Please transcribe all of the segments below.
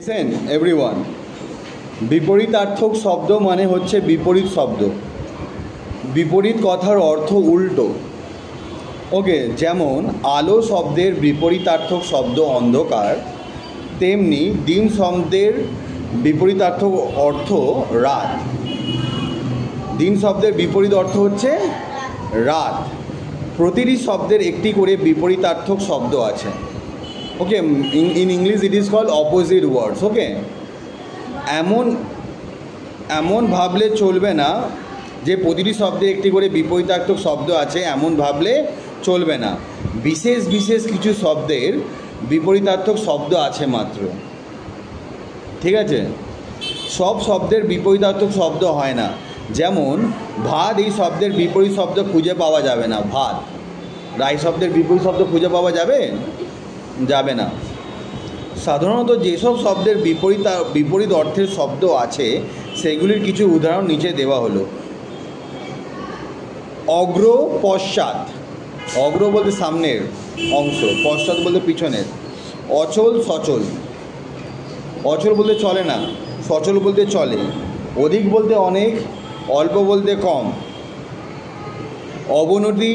Listen everyone, বিপরীতার্থক শব্দ মানে হচ্ছে বিপরীত শব্দ। বিপরীত কথার অর্থ উল্টো। ওকে, যেমন আলো শব্দের বিপরীতার্থক শব্দ অন্ধকার, তেমনি দিন শব্দের বিপরীতার্থক অর্থ রাত। দিন শব্দের বিপরীত অর্থ হচ্ছে রাত। প্রতিটি শব্দের একটি করে বিপরীতার্থক শব্দ আছে। Okay, in English it is called opposite words. Okay, এমন ভাবলে চলবে না যে প্রতিটি শব্দে একটি করে বিপরীতার্থক শব্দ আছে, এমন ভাবলে চলবে না। বিশেষ বিশেষ কিছু শব্দের বিপরীতার্থক শব্দ আছে মাত্র। ঠিক আছে, সব শব্দের বিপরীতার্থক শব্দ হয় না। যেমন ভাত, এই শব্দের বিপরীত শব্দ খুঁজে পাওয়া যাবে না। ভাত, রাই শব্দের বিপরীত শব্দ খুঁজে পাওয়া যাবে না। সাধারণত যেসব শব্দের বিপরীত অর্থের শব্দ আছে সেগুলির কিছু উদাহরণ নিচে দেওয়া হলো। অগ্র, পশ্চাৎ। অগ্র বলতে সামনের অংশ, পশ্চাৎ বলতে পিছনের। অচল, সচল। অচল বলতে চলে না, সচল বলতে চলে। অধিক বলতে অনেক, অল্প বলতে কম। অবনতি,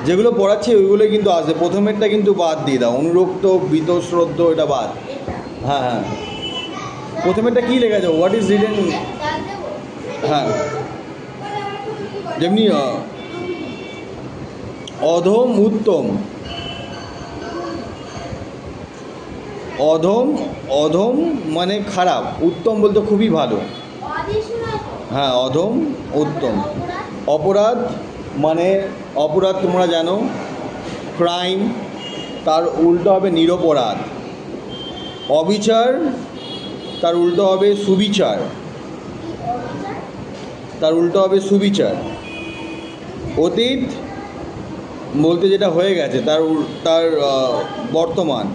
যেগুলো পড়াচ্ছে ওইগুলো কিন্তু আসবে, প্রথমেরটা কিন্তু বাদ দিয়ে দাও। অনুরক্ত, বীতশ্রদ্ধ, এটা বাদ। হ্যাঁ হ্যাঁ, প্রথমেরটা কী লেখা আছে? What is written. হ্যাঁ, যেমনি অধম, উত্তম। অধম মানে খারাপ, উত্তম বলতে খুবই ভালো। হ্যাঁ, অধম, উত্তম। অপরাধ মানে, অপরাধ তোমরা জানো, ক্রাইম, তার উল্টো হবে নিরপরাধ। অবিচার, তার উল্টো হবে সুবিচার। তার উল্টো হবে সুবিচার। অতীত বলতে যেটা হয়ে গেছে, তার বর্তমান।